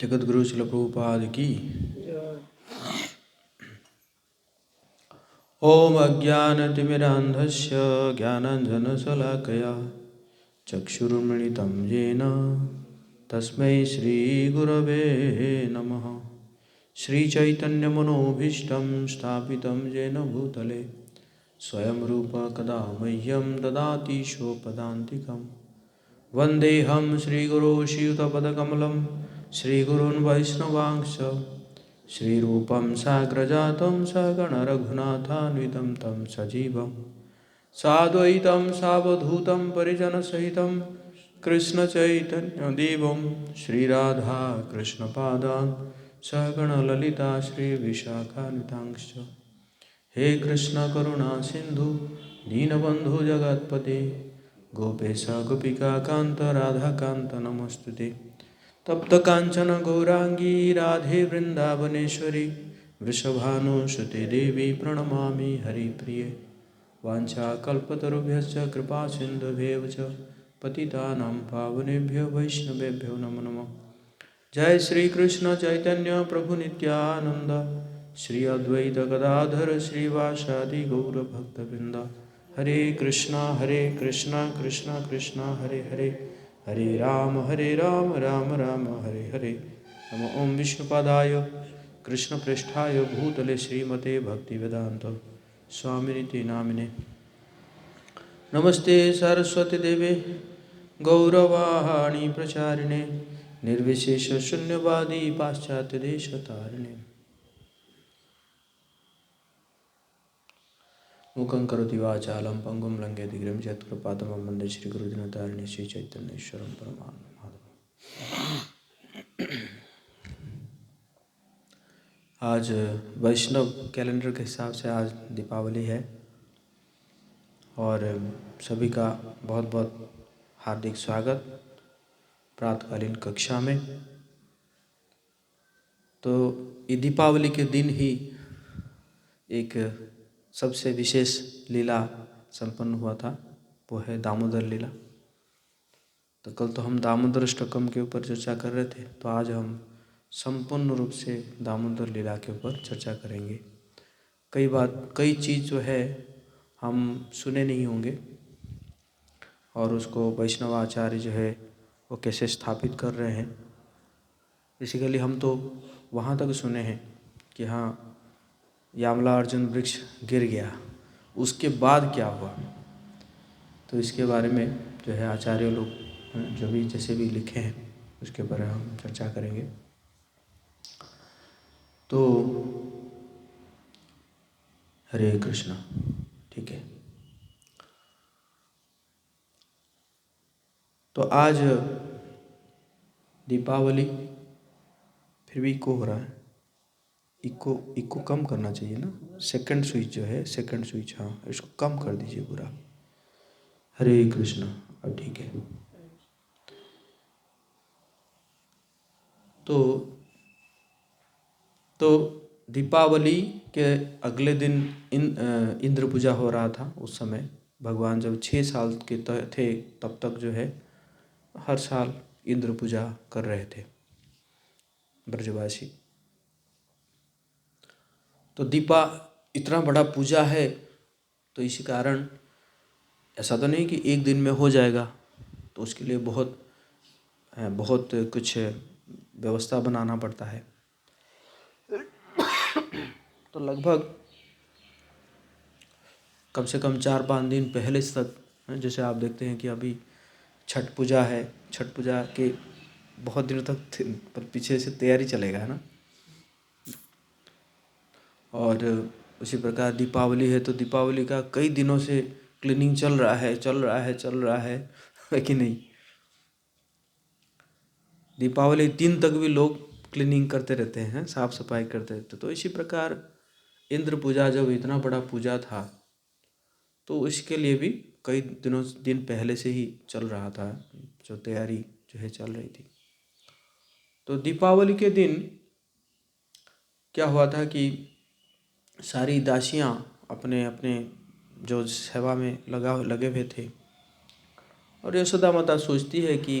जगद्गुरु श्रील प्रभुपाद की। ओम अज्ञानतिमिरान्धस्य ज्ञानाञ्जनशलाकया चक्षुरुन्मिलितं येन तस्मै श्रीगुरवे नमः। श्रीचैतन्यमनोभीष्टं स्थापितं येन भूतले स्वयं रूप कदा मह्यं ददाति स्वपदान्तिकम्। वन्देऽहं श्रीगुरो श्रीयुतपदकमलं श्रीगुरून् वैष्णवांश्च श्रीरूपं साग्रजातं सगणरघुनाथान्वितं तं सजीवं साद्वैतं सावधूतं परिजनसहितं कृष्णचैतन्यदेवं श्रीराधा कृष्णपादान् सगणललिता श्रीविशाखान्वितांश्च। हे कृष्ण करुणा सिंधु दीनबंधु जगत्पते गोपेश गोपिका कांत राधा कांत नमस्तुते। तप्त कांचन गौरांगी राधे वृंदावनेश्वरी वृषभानुसुते देवी प्रणमामि हरिप्रिये। वाञ्छाकल्पतरुभ्यश्च कृपा सिन्धुभ्येव च पतितानां पावनेभ्यो वैष्णवेभ्यो नमो नमः। जय श्री कृष्ण चैतन्य प्रभु नित्यानंद श्री अद्वैत गदाधर श्रीवासादि गौर भक्तवृंद। हरे कृष्णा कृष्णा कृष्णा हरे हरे हरे राम राम राम हरे हरे। नमो ओम विष्णुपादाय कृष्णप्रेष्ठाय भूतले श्रीमते भक्तिवेदांत स्वामिनिति नामिने। नमस्ते सरस्वती देवे गौरवाणी प्रचारिणे निर्विशेष शून्यवादी पाश्चात्य देश तारिणे। मूकं करोति वाचालं पंगुं लंघयति गिरिं यत्कृपातमहं वन्दे श्रीगुरुदिनतारिणे श्रीचैतन्येश्वरं परमानन्दमाधवम्। आज वैष्णव कैलेंडर के हिसाब से आज दीपावली है और सभी का बहुत बहुत हार्दिक स्वागत प्रातःकालीन कक्षा में। तो ये दीपावली के दिन ही एक सबसे विशेष लीला संपन्न हुआ था, वो है दामोदर लीला। तो कल तो हम दामोदर अष्टकम के ऊपर चर्चा कर रहे थे, तो आज हम संपूर्ण रूप से दामोदर लीला के ऊपर चर्चा करेंगे। कई चीज़ जो है हम सुने नहीं होंगे और उसको वैष्णव आचार्य जो है वो कैसे स्थापित कर रहे हैं। बेसिकली हम तो वहाँ तक सुने हैं कि हाँ यामला अर्जुन वृक्ष गिर गया, उसके बाद क्या हुआ, तो इसके बारे में जो है आचार्य लोग जो भी जैसे भी लिखे हैं उसके बारे में हम चर्चा करेंगे। तो हरे कृष्णा, ठीक है। तो आज दीपावली फिर भी इको हो रहा है, इको कम करना चाहिए ना। सेकंड स्विच जो है, सेकंड स्विच, हाँ इसको कम कर दीजिए पूरा। हरे कृष्णा, अब ठीक है। तो दीपावली के अगले दिन इंद्र पूजा हो रहा था। उस समय भगवान जब 6 साल के थे तब तक जो है हर साल इंद्र पूजा कर रहे थे ब्रजवासी। तो इतना बड़ा पूजा है, तो इसी कारण ऐसा तो नहीं कि एक दिन में हो जाएगा, तो उसके लिए बहुत कुछ व्यवस्था बनाना पड़ता है। तो लगभग कम से कम 4-5 दिन पहले तक, जैसे आप देखते हैं कि अभी छठ पूजा है, छठ पूजा के बहुत दिनों तक पीछे से तैयारी चलेगा, है ना। और उसी प्रकार दीपावली है, तो दीपावली का कई दिनों से क्लीनिंग चल रहा है कि नहीं। दीपावली 3 तक भी लोग क्लीनिंग करते रहते हैं, साफ सफाई करते रहते। तो इसी प्रकार इंद्र पूजा जब इतना बड़ा पूजा था, तो इसके लिए भी कई दिन पहले से ही चल रहा था, जो तैयारी जो है चल रही थी। तो दीपावली के दिन क्या हुआ था कि सारी दासियां अपने अपने जो सेवा में लगे हुए थे, और यशोदा माता सोचती है कि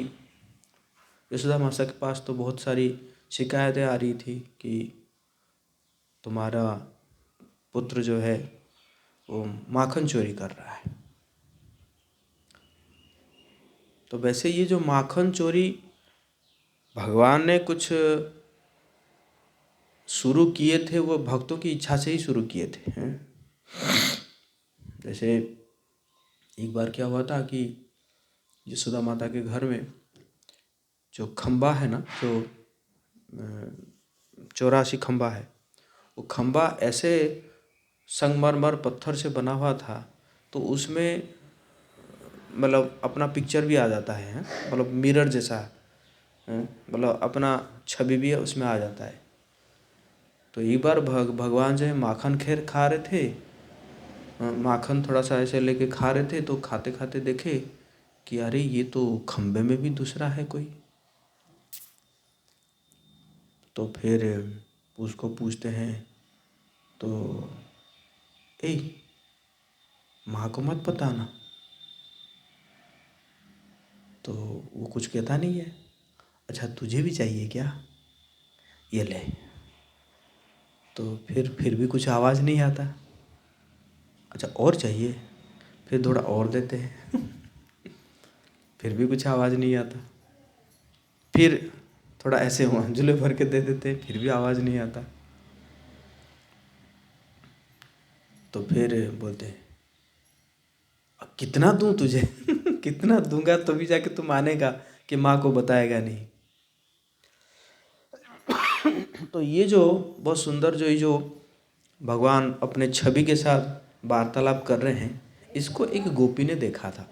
यशोदा माता के पास तो बहुत सारी शिकायतें आ रही थी कि तुम्हारा पुत्र जो है वो माखन चोरी कर रहा है। तो वैसे ये जो माखन चोरी भगवान ने कुछ शुरू किए थे, वो भक्तों की इच्छा से ही शुरू किए थे, हैं? जैसे एक बार क्या हुआ था कि यशोदा माता के घर में जो खंबा है ना, जो 84 खंबा है, वो खंबा ऐसे संगमरमर पत्थर से बना हुआ था, तो उसमें मतलब अपना पिक्चर भी आ जाता है, हैं? मतलब मिरर जैसा, हैं? मतलब अपना छवि भी उसमें आ जाता है। तो एक बार भगवान जो है माखन खैर खा रहे थे, माखन थोड़ा सा ऐसे लेके खा रहे थे, तो खाते खाते देखे कि अरे ये तो खंबे में भी दूसरा है कोई। तो फिर उसको पूछते हैं, तो ए माँ को मत बताना। तो वो कुछ कहता नहीं है। अच्छा तुझे भी चाहिए क्या, ये ले। तो फिर भी कुछ आवाज़ नहीं आता। अच्छा और चाहिए, फिर थोड़ा और देते हैं फिर भी कुछ आवाज़ नहीं आता। फिर थोड़ा ऐसे जुले भर के दे देते हैं, फिर भी आवाज़ नहीं आता। तो फिर बोलते हैं अब कितना दूं तुझे कितना दूंगा तो भी जाके तू मानेगा कि माँ को बताएगा नहीं। तो ये जो बहुत सुंदर जो ये जो भगवान अपने छवि के साथ वार्तालाप कर रहे हैं, इसको एक गोपी ने देखा था।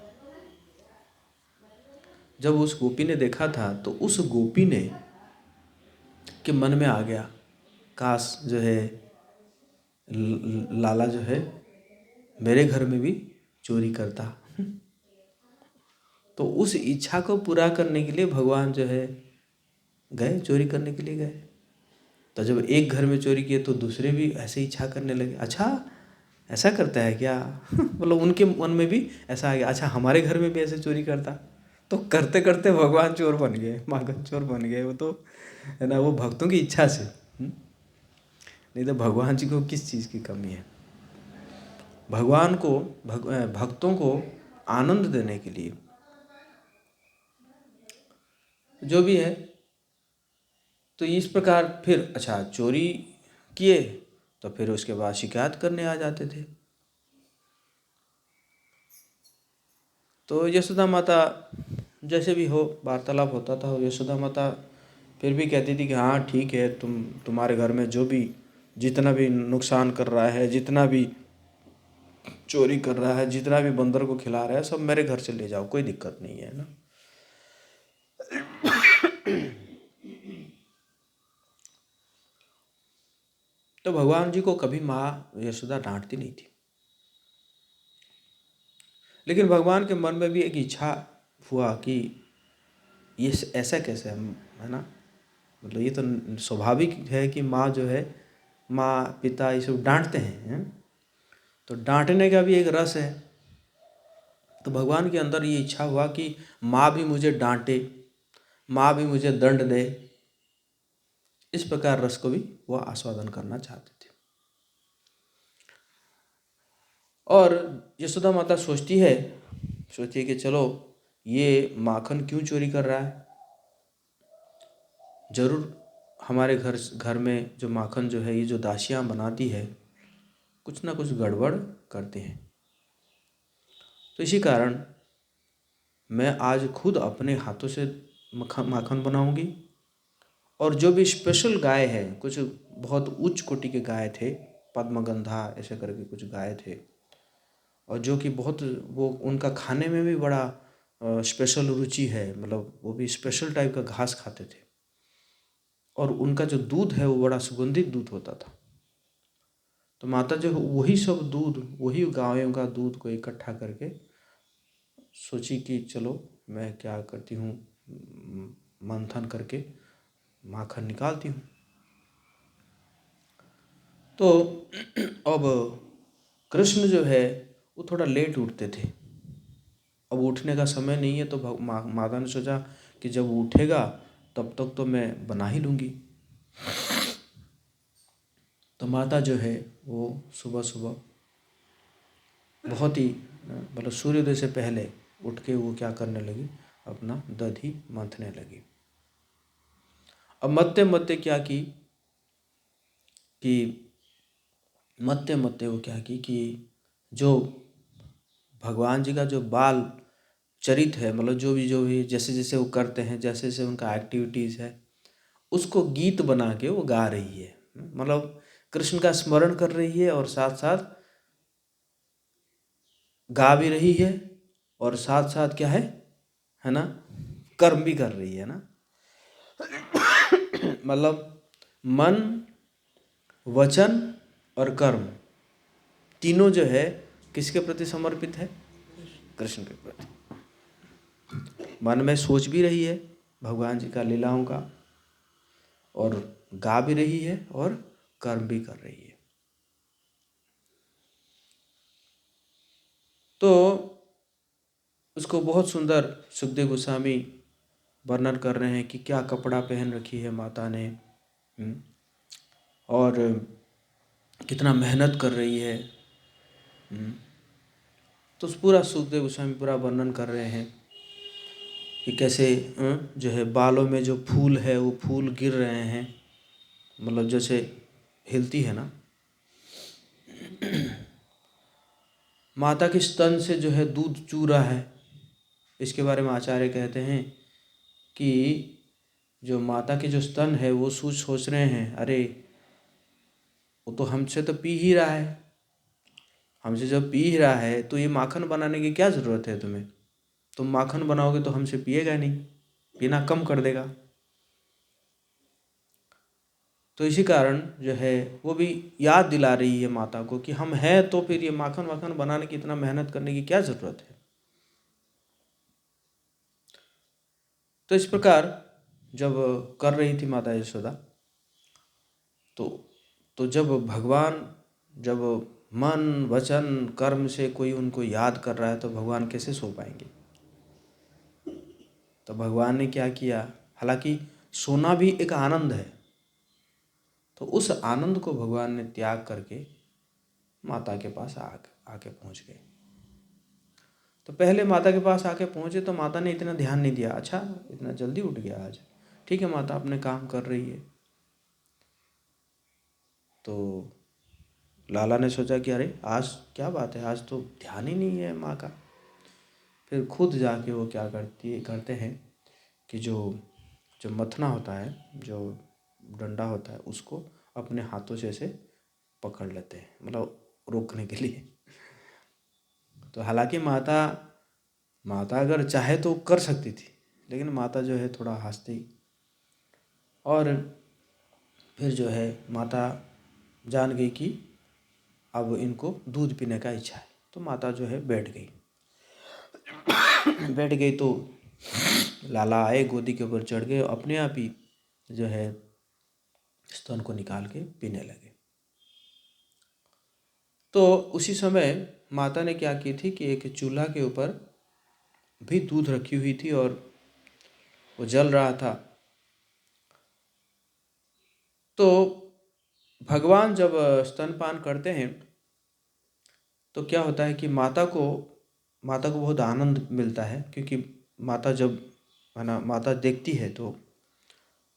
जब उस गोपी ने देखा था तो उस गोपी ने के मन में आ गया, काश जो है लाला जो है मेरे घर में भी चोरी करता। तो उस इच्छा को पूरा करने के लिए भगवान जो है गए, चोरी करने के लिए गए। तो जब एक घर में चोरी किए तो दूसरे भी ऐसे इच्छा करने लगे, अच्छा ऐसा करता है क्या मतलब उनके मन में भी ऐसा आ गया, अच्छा हमारे घर में भी ऐसे चोरी करता। तो करते करते भगवान चोर बन गए, माखन चोर बन गए। वो तो है ना, वो भक्तों की इच्छा से। नहीं तो भगवान जी को किस चीज़ की कमी है। भगवान को भक्तों को आनंद देने के लिए जो भी है। तो इस प्रकार फिर अच्छा चोरी किए तो फिर उसके बाद शिकायत करने आ जाते थे। तो यशोदा माता जैसे भी हो वार्तालाप होता था, यशोदा माता फिर भी कहती थी कि हाँ ठीक है, तुम्हारे घर में जो भी जितना भी नुकसान कर रहा है, जितना भी चोरी कर रहा है, जितना भी बंदर को खिला रहा है, सब मेरे घर से ले जाओ, कोई दिक्कत नहीं है ना। तो भगवान जी को कभी माँ यशोदा डांटती नहीं थी, लेकिन भगवान के मन में भी एक इच्छा हुआ कि ये ऐसा कैसे है ना। मतलब ये तो स्वाभाविक है कि माँ जो है, माँ पिता ये सब डांटते हैं। तो डांटने का भी एक रस है। तो भगवान के अंदर ये इच्छा हुआ कि माँ भी मुझे डांटे, माँ भी मुझे दंड दे। इस प्रकार रस को भी वह आस्वादन करना चाहते थे। और यशोदा माता सोचती है कि चलो ये माखन क्यों चोरी कर रहा है, जरूर हमारे घर में जो माखन जो है, ये जो दासियाँ बनाती है, कुछ ना कुछ गड़बड़ करते हैं। तो इसी कारण मैं आज खुद अपने हाथों से माखन बनाऊंगी। और जो भी स्पेशल गाय है, कुछ बहुत उच्च कोटि के गाय थे, पद्मगंधा ऐसे करके कुछ गाय थे, और जो कि बहुत वो उनका खाने में भी बड़ा स्पेशल रुचि है, मतलब वो भी स्पेशल टाइप का घास खाते थे। और उनका जो दूध है वो बड़ा सुगंधित दूध होता था। तो माता जो वही सब दूध, वही गायों का दूध को इकट्ठा करके सोची कि चलो मैं क्या करती हूँ, मंथन करके माखन निकालती हूँ। तो अब कृष्ण जो है वो थोड़ा लेट उठते थे। अब उठने का समय नहीं है, तो माता ने सोचा कि जब उठेगा तब तक तो मैं बना ही लूँगी। तो माता जो है वो सुबह सुबह बहुत ही मतलब सूर्योदय से पहले उठ के वो क्या करने लगी, अपना दधी मंथने लगी। अब मत्ते मत्ते क्या की कि मत्ते मत्ते वो क्या की कि जो भगवान जी का जो बाल चरित है, मतलब जो भी जैसे जैसे वो करते हैं, जैसे जैसे उनका एक्टिविटीज़ है, उसको गीत बना के वो गा रही है। मतलब कृष्ण का स्मरण कर रही है और साथ साथ गा भी रही है, और साथ साथ क्या है ना, कर्म भी कर रही है ना। मतलब मन, वचन और कर्म तीनों जो है किसके प्रति समर्पित है? कृष्ण के प्रति। मन में सोच भी रही है भगवान जी का लीलाओं का, और गा भी रही है और कर्म भी कर रही है। तो उसको बहुत सुंदर सुखदेव गोस्वामी वर्णन कर रहे हैं कि क्या कपड़ा पहन रखी है माता ने, और कितना मेहनत कर रही है। तो पूरा सुखदेव गोस्वामी पूरा वर्णन कर रहे हैं कि कैसे जो है बालों में जो फूल है वो फूल गिर रहे हैं, मतलब जैसे हिलती है ना। माता के स्तन से जो है दूध चू रहा है। इसके बारे में आचार्य कहते हैं कि जो माता के जो स्तन है वो सोच रहे हैं, अरे वो तो हमसे तो पी ही रहा है, हमसे जब पी ही रहा है तो ये माखन बनाने की क्या ज़रूरत है तुम्हें? तुम माखन बनाओगे तो हमसे पिएगा नहीं, पीना कम कर देगा। तो इसी कारण जो है वो भी याद दिला रही है माता को कि हम हैं तो फिर ये माखन वाखन बनाने की इतना मेहनत करने की क्या ज़रूरत है। तो इस प्रकार जब कर रही थी माता यशोदा, तो जब भगवान, जब मन वचन कर्म से कोई उनको याद कर रहा है तो भगवान कैसे सो पाएंगे? तो भगवान ने क्या किया, हालांकि सोना भी एक आनंद है, तो उस आनंद को भगवान ने त्याग करके माता के पास आके पहुंच गए। तो पहले माता के पास आके पहुंचे तो माता ने इतना ध्यान नहीं दिया, अच्छा इतना जल्दी उठ गया आज, ठीक है माता अपने काम कर रही है। तो लाला ने सोचा कि अरे आज क्या बात है, आज तो ध्यान ही नहीं है माँ का। फिर खुद जाके वो क्या करते हैं कि जो जो मथना होता है, जो डंडा होता है, उसको अपने हाथों से ऐसे पकड़ लेते हैं, मतलब रोकने के लिए। तो हालांकि माता अगर चाहे तो कर सकती थी, लेकिन माता जो है थोड़ा हंसती, और फिर जो है माता जान गई कि अब इनको दूध पीने का इच्छा है, तो माता जो है बैठ गई। बैठ गई तो लाला आए, गोदी के ऊपर चढ़ गए, अपने आप ही जो है स्तन को निकाल के पीने लगे। तो उसी समय माता ने क्या की थी कि एक चूल्हा के ऊपर भी दूध रखी हुई थी और वो जल रहा था। तो भगवान जब स्तनपान करते हैं तो क्या होता है कि माता को बहुत आनंद मिलता है, क्योंकि माता जब है ना, माता देखती है तो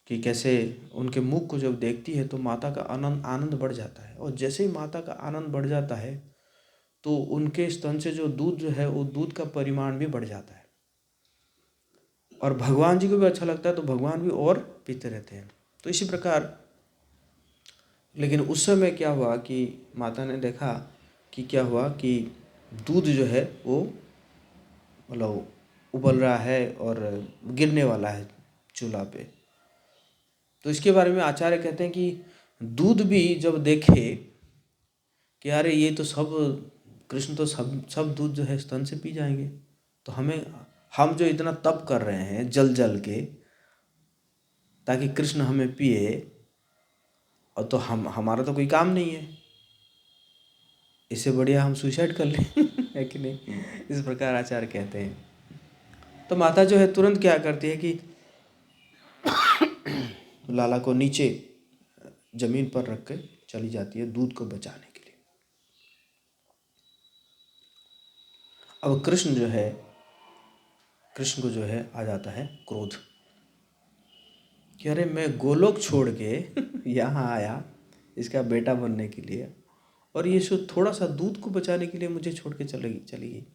कि कैसे उनके मुख को जब देखती है तो माता का आनंद बढ़ जाता है, और जैसे ही माता का आनंद बढ़ जाता है तो उनके स्तन से जो दूध जो है वो दूध का परिमाण भी बढ़ जाता है, और भगवान जी को भी अच्छा लगता है, तो भगवान भी और पीते रहते हैं। तो इसी प्रकार, लेकिन उस समय क्या हुआ कि माता ने देखा कि क्या हुआ कि दूध जो है वो मतलब उबल रहा है और गिरने वाला है चूल्हा पे। तो इसके बारे में आचार्य कहते हैं कि दूध भी जब देखे कि अरे ये तो सब कृष्ण तो सब सब दूध जो है स्तन से पी जाएंगे, तो हम जो इतना तप कर रहे हैं जल जल के ताकि कृष्ण हमें पिए, और तो हमारा तो कोई काम नहीं है, इससे बढ़िया हम सुसाइड कर लें। है कि नहीं? इस प्रकार आचार्य कहते हैं। तो माता जो है तुरंत क्या करती है कि लाला को नीचे जमीन पर रख के चली जाती है दूध को बचाने के लिए। अब कृष्ण को जो है आ जाता है क्रोध कि अरे मैं गोलोक छोड़ के यहाँ आया इसका बेटा बनने के लिए, और ये सो थोड़ा सा दूध को बचाने के लिए मुझे छोड़ के चली गई।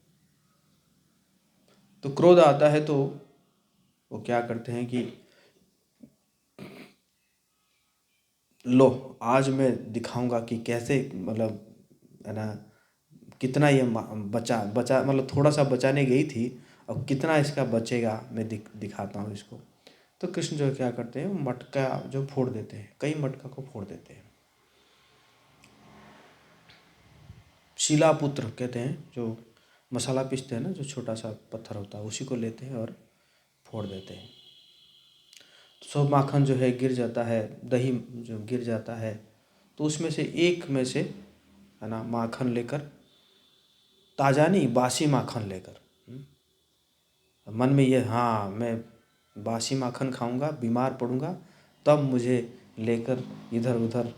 तो क्रोध आता है तो वो क्या करते हैं कि लो आज मैं दिखाऊंगा कि कैसे, मतलब है ना, कितना ये बचा मतलब थोड़ा सा बचाने गई थी, अब कितना इसका बचेगा मैं दिखाता हूँ इसको। तो कृष्ण जो क्या करते हैं, मटका जो फोड़ देते हैं, कई मटका को फोड़ देते हैं। शिलापुत्र कहते हैं, जो मसाला पीसते हैं ना, जो छोटा सा पत्थर होता है उसी को लेते हैं और फोड़ देते हैं। तो सब माखन जो है गिर जाता है, दही जो गिर जाता है, तो उसमें से एक में से है ना माखन लेकर, ताज़ा नहीं बासी माखन लेकर, मन में ये हाँ मैं बासी माखन खाऊंगा, बीमार पड़ूंगा, तब मुझे लेकर इधर उधर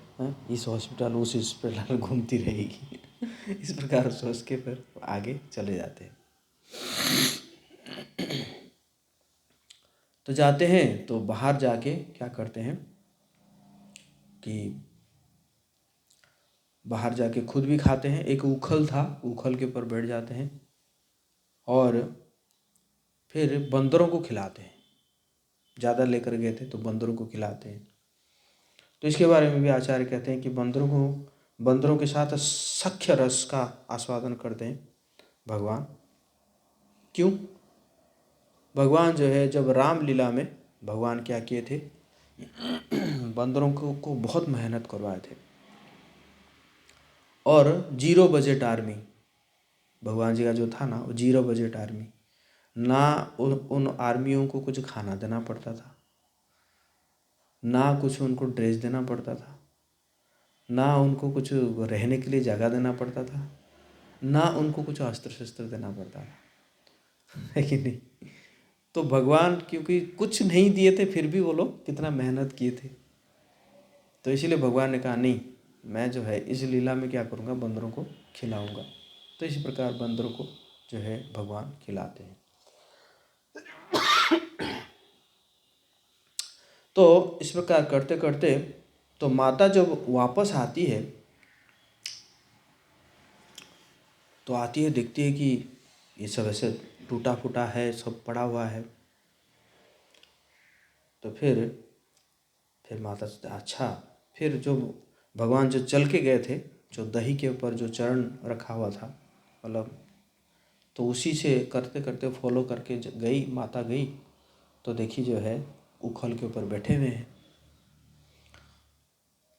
इस हॉस्पिटल उस हॉस्पिटल घूमती रहेगी। इस प्रकार सोच के फिर आगे चले जाते हैं। तो जाते हैं तो बाहर जाके क्या करते हैं कि बाहर जाके खुद भी खाते हैं। एक उखल था, उखल के ऊपर बैठ जाते हैं और फिर बंदरों को खिलाते हैं। ज़्यादा लेकर गए थे तो बंदरों को खिलाते हैं। तो इसके बारे में भी आचार्य कहते हैं कि बंदरों के साथ सख्य रस का आस्वादन करते हैं भगवान। क्यों? भगवान जो है, जब रामलीला में भगवान क्या किए थे, बंदरों को बहुत मेहनत करवाए थे, और 0 बजट आर्मी भगवान जी का जो था ना, वो 0 बजट आर्मी, ना उन आर्मियों को कुछ खाना देना पड़ता था, ना कुछ उनको ड्रेस देना पड़ता था, ना उनको कुछ रहने के लिए जगह देना पड़ता था, ना उनको कुछ अस्त्र शस्त्र देना पड़ता था, है कि नहीं? तो भगवान क्योंकि कुछ नहीं दिए थे, फिर भी वो लोग कितना मेहनत किए थे। तो इसीलिए भगवान ने कहा नहीं, मैं जो है इस लीला में क्या करूँगा, बंदरों को खिलाऊंगा। तो इसी प्रकार बंदरों को जो है भगवान खिलाते हैं। तो इस प्रकार करते करते तो माता जब वापस आती है तो आती है, देखती है कि ये सब ऐसे टूटा फूटा है, सब पड़ा हुआ है। तो फिर माता अच्छा, फिर जो भगवान जो चल के गए थे, जो दही के ऊपर जो चरण रखा हुआ था, मतलब तो उसी से करते करते फॉलो करके गई माता गई, तो देखी जो है उखल के ऊपर बैठे हुए हैं।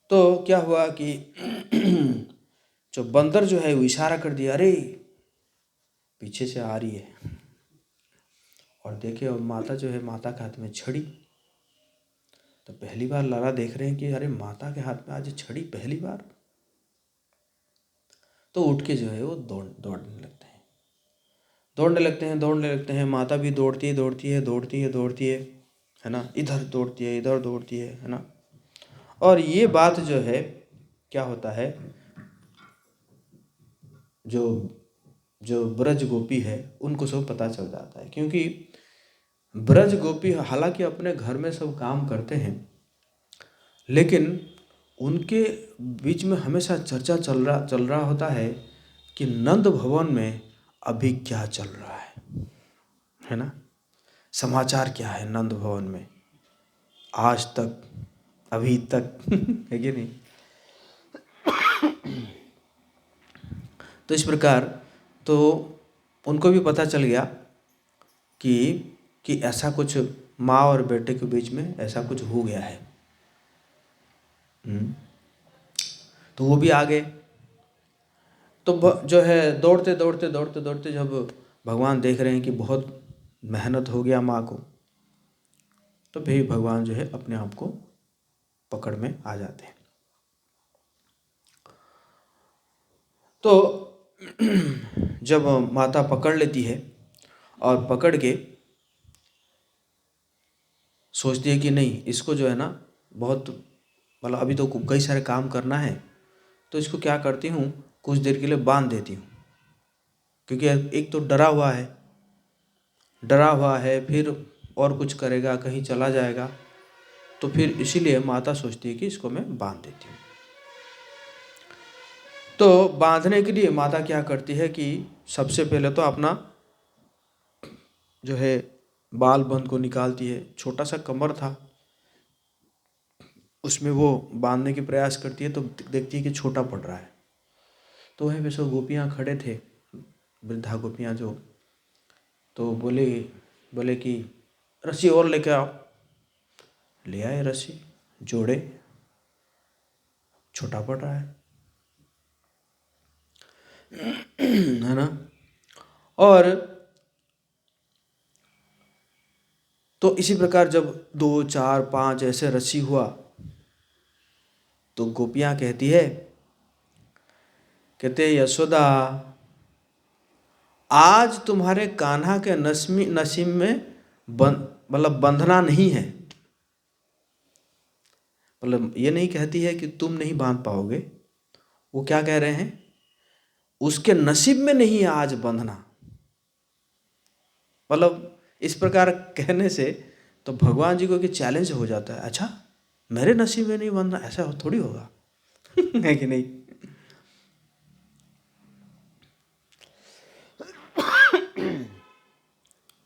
तो क्या हुआ कि जो बंदर जो है वो इशारा कर दिया, अरे पीछे से आ रही है, और देखे और माता जो है, माता के हाथ में छड़ी। तो पहली बार लाला देख रहे हैं कि अरे माता के हाथ में आज छड़ी, पहली बार। तो उठ के जो है वो दौड़ने लगते हैं। माता भी दौड़ती है ना, इधर दौड़ती है, इधर दौड़ती है ना। और ये बात जो है क्या होता है, जो जो ब्रज गोपी है उनको सब पता चल जाता है, क्योंकि ब्रज गोपी हालांकि अपने घर में सब काम करते हैं, लेकिन उनके बीच में हमेशा चर्चा चल रहा होता है कि नंद भवन में अभी क्या चल रहा है ना, समाचार क्या है नंद भवन में आज तक, अभी तक है कि नहीं। तो इस प्रकार तो उनको भी पता चल गया कि ऐसा कुछ माँ और बेटे के बीच में ऐसा कुछ हो गया है। तो वो भी आ गए। तो जो है दौड़ते जब भगवान देख रहे हैं कि बहुत मेहनत हो गया माँ को, तो फिर भगवान जो है अपने आप को पकड़ में आ जाते हैं। तो जब माता पकड़ लेती है और पकड़ के सोचती है कि नहीं, इसको जो है ना बहुत, मतलब अभी तो कई सारे काम करना है, तो इसको क्या करती हूँ, कुछ देर के लिए बांध देती हूँ, क्योंकि एक तो डरा हुआ है, फिर और कुछ करेगा, कहीं चला जाएगा, तो फिर इसीलिए माता सोचती है कि इसको मैं बांध देती हूँ। तो बांधने के लिए माता क्या करती है कि सबसे पहले तो अपना जो है बाल बंद को निकालती है। छोटा सा कमर था, उसमें वो बांधने की प्रयास करती है, तो देखती है कि छोटा पड़ रहा है। तो वहीं पे सब गोपियाँ खड़े थे, वृद्धा गोपियाँ जो, तो बोले कि रस्सी और लेके आओ। ले आए रस्सी, जोड़े, छोटा पड़ रहा है ना। और तो इसी प्रकार जब 2, 4, 5 ऐसे रस्सी हुआ, तो गोपियाँ कहते यशोदा, आज तुम्हारे कान्हा के नसीब में मतलब बंधना नहीं है। मतलब ये नहीं कहती है कि तुम नहीं बांध पाओगे, वो क्या कह रहे हैं, उसके नसीब में नहीं है आज बंधना। मतलब इस प्रकार कहने से तो भगवान जी को कि चैलेंज हो जाता है, अच्छा मेरे नसीब में नहीं बंधना, ऐसा थोड़ी होगा है कि नहीं।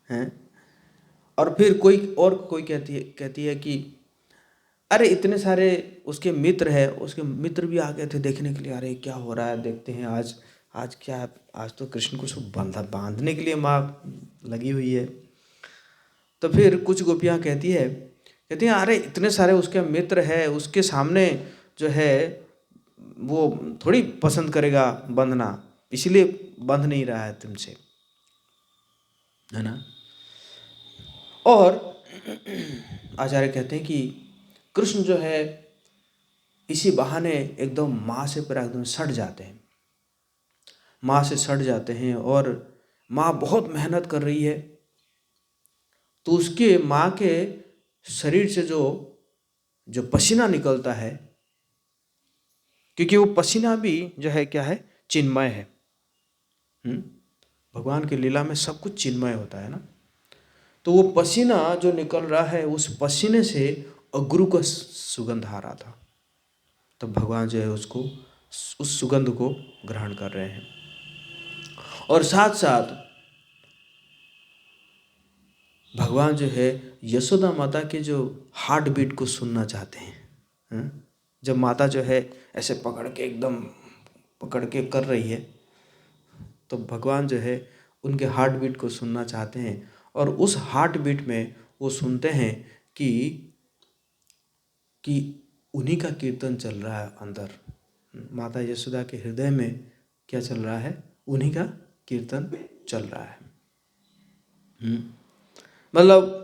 हैं। और फिर कोई कहती है कि अरे इतने सारे उसके मित्र है, उसके मित्र भी आ गए थे देखने के लिए, अरे क्या हो रहा है, देखते हैं आज क्या है, आज तो कृष्ण को सब बांधने के लिए माँ लगी हुई है। तो फिर कुछ गोपियाँ कहती हैं अरे इतने सारे उसके मित्र है, उसके सामने जो है वो थोड़ी पसंद करेगा बंधना, इसलिए बंध नहीं रहा है तुमसे, है ना। और आचार्य कहते हैं कि कृष्ण जो है इसी बहाने एकदम माँ से पूरा एकदम सट जाते हैं, माँ से सट जाते हैं। और माँ बहुत मेहनत कर रही है, तो उसके माँ के शरीर से जो पसीना निकलता है, क्योंकि वो पसीना भी जो है क्या है, चिन्मय है। भगवान की लीला में सब कुछ चिन्मय होता है ना। तो वो पसीना जो निकल रहा है, उस पसीने से अगरू का सुगंध आ रहा था। तो भगवान जो है उसको उस सुगंध को ग्रहण कर रहे हैं, और साथ साथ भगवान जो है यशोदा माता के जो हार्ट बीट को सुनना चाहते हैं। जब माता जो है ऐसे पकड़ के कर रही है, तो भगवान जो है उनके हार्ट बीट को सुनना चाहते हैं, और उस हार्ट बीट में वो सुनते हैं कि उन्हीं का कीर्तन चल रहा है अंदर। माता यशोदा के हृदय में क्या चल रहा है, उन्हीं का कीर्तन चल रहा है। मतलब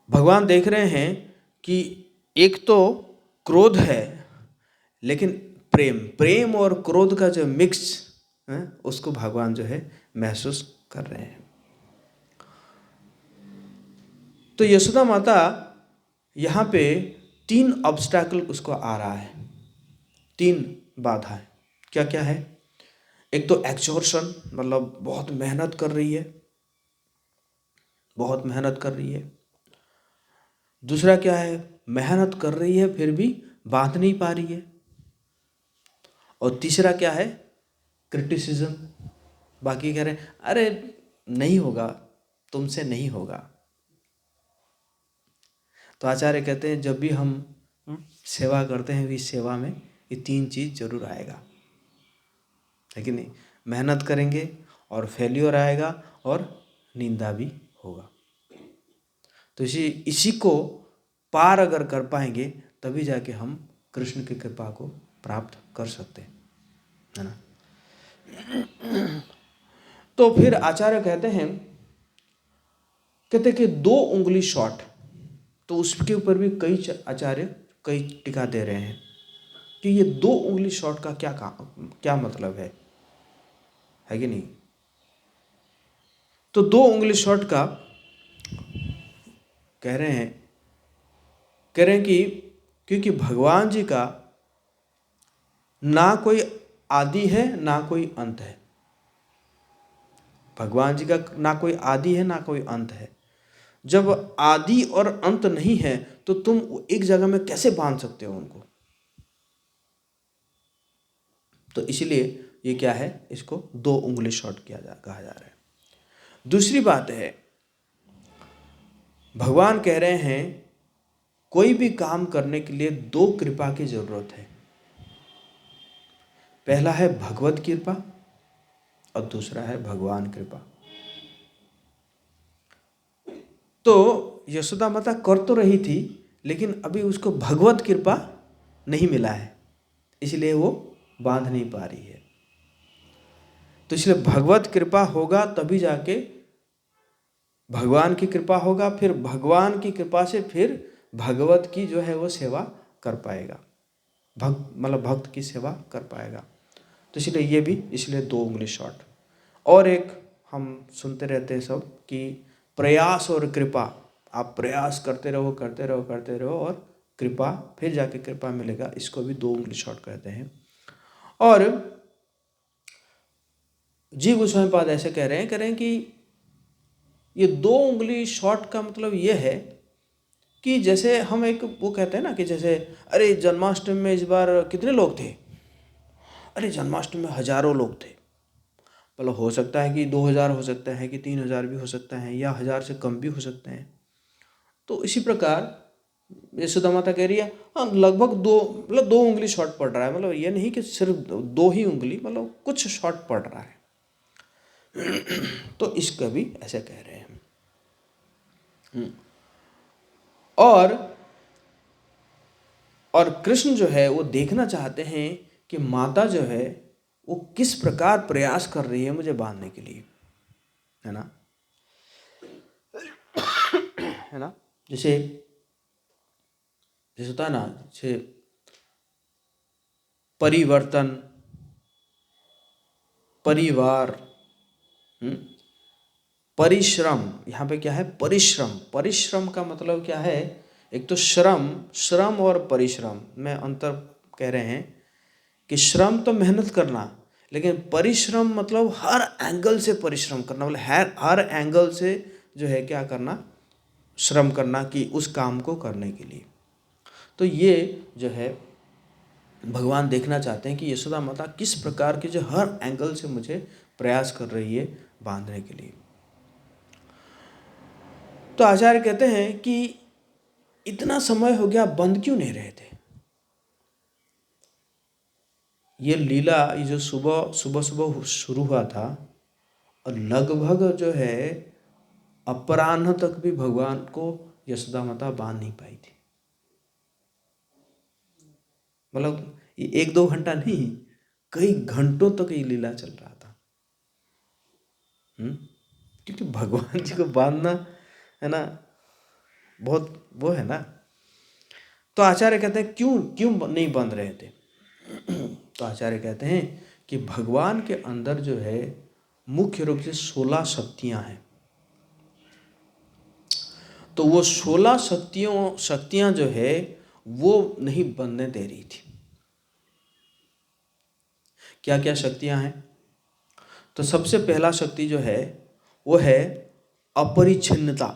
भगवान देख रहे हैं कि एक तो क्रोध है, लेकिन प्रेम और क्रोध का जो मिक्स है, उसको भगवान जो है महसूस कर रहे हैं। तो यशोदा माता यहाँ पे 3 ऑब्स्टैकल उसको आ रहा है, 3 बाधाएं। क्या क्या है, एक तो एक्सहॉर्शन, मतलब बहुत मेहनत कर रही है। दूसरा क्या है, मेहनत कर रही है फिर भी बांध नहीं पा रही है। और तीसरा क्या है, क्रिटिसिज्म। बाकी कह रहे हैं अरे नहीं होगा, तुमसे नहीं होगा। तो आचार्य कहते हैं जब भी हम सेवा करते हैं, इस सेवा में ये 3 चीज़ जरूर आएगा, है कि नहीं। मेहनत करेंगे और फेल्योर आएगा और निंदा भी होगा। तो इसी को पार अगर कर पाएंगे, तभी जाके हम कृष्ण की कृपा को प्राप्त कर सकते हैं, है ना। तो फिर आचार्य कहते कि 2 उंगली शॉर्ट, तो उसके ऊपर भी कई आचार्य कई टीका दे रहे हैं कि ये 2 उंगली शॉर्ट का क्या मतलब है कि नहीं। तो 2 उंगली शॉर्ट का कह रहे हैं कि क्योंकि भगवान जी का ना कोई आदि है ना कोई अंत है। भगवान जी का ना कोई आदि है ना कोई अंत है। जब आदि और अंत नहीं है तो तुम एक जगह में कैसे बांध सकते हो उनको? तो इसलिए ये क्या है, इसको 2 उंगली शॉर्ट कहा जा रहा है। दूसरी बात है, भगवान कह रहे हैं कोई भी काम करने के लिए 2 कृपा की जरूरत है। पहला है भगवत कृपा और दूसरा है भगवान कृपा। तो यशोदा माता कर तो रही थी, लेकिन अभी उसको भगवत कृपा नहीं मिला है, इसलिए वो बांध नहीं पा रही है। तो इसलिए भगवत कृपा होगा तभी जाके भगवान की कृपा होगा, फिर भगवान की कृपा से फिर भगवत की जो है वो सेवा कर पाएगा, भक्त की सेवा कर पाएगा। तो इसलिए ये भी, इसलिए 2 उंगली शॉर्ट। और एक हम सुनते रहते हैं सब कि प्रयास और कृपा, आप प्रयास करते रहो करते रहो करते रहो और कृपा, फिर जाके कृपा मिलेगा, इसको भी 2 उंगली शॉर्ट कहते हैं। और जी गोस्वामी पाद ऐसे कह रहे हैं कि ये 2 उंगली शॉर्ट का मतलब ये है कि जैसे हम एक वो कहते हैं ना कि जैसे अरे जन्माष्टमी में इस बार कितने लोग थे, अरे जन्माष्टमी में हजारों लोग थे। मतलब हो सकता है कि 2000 हो सकता है कि 3000 भी हो सकता है, या 1000 से कम भी हो सकते हैं। तो इसी प्रकार यशोदा माता कह रही है हाँ लगभग 2 उंगली शॉर्ट पड़ रहा है। मतलब ये नहीं कि सिर्फ 2 ही उंगली, मतलब कुछ शॉर्ट पड़ रहा है। तो इसका भी ऐसे कह रहे हैं। और कृष्ण जो है वो देखना चाहते हैं कि माता जो है वो किस प्रकार प्रयास कर रही है मुझे बांधने के लिए, है ना, है ना। जैसे जैसे होता है ना, जैसे परिवर्तन, परिवार, परिश्रम। यहाँ पे क्या है, परिश्रम। परिश्रम का मतलब क्या है, एक तो श्रम और परिश्रम में अंतर कह रहे हैं कि श्रम तो मेहनत करना, लेकिन परिश्रम मतलब हर एंगल से परिश्रम करना, मतलब हर एंगल से जो है क्या करना, श्रम करना कि उस काम को करने के लिए। तो ये जो है भगवान देखना चाहते हैं कि यशोदा माता किस प्रकार की जो हर एंगल से मुझे प्रयास कर रही है बांधने के लिए। तो आचार्य कहते हैं कि इतना समय हो गया बंद क्यों नहीं रहे थे। ये लीला, ये जो सुबह सुबह शुरू हुआ था और लगभग जो है अपराह्न तक भी भगवान को यशोदा माता बांध नहीं पाई थी। मतलब ये 1-2 घंटा नहीं, कई घंटों तक ये लीला चल रहा था। क्योंकि भगवान जी को बांधना है ना, बहुत वो है ना। तो आचार्य कहते हैं क्यों क्यों नहीं बांध रहे थे। तो आचार्य कहते हैं कि भगवान के अंदर जो है मुख्य रूप से 16 शक्तियां हैं। तो वो 16 शक्तियां जो है वो नहीं बनने दे रही थी। क्या क्या शक्तियां हैं? तो सबसे पहला शक्ति जो है वो है अपरिच्छिन्नता।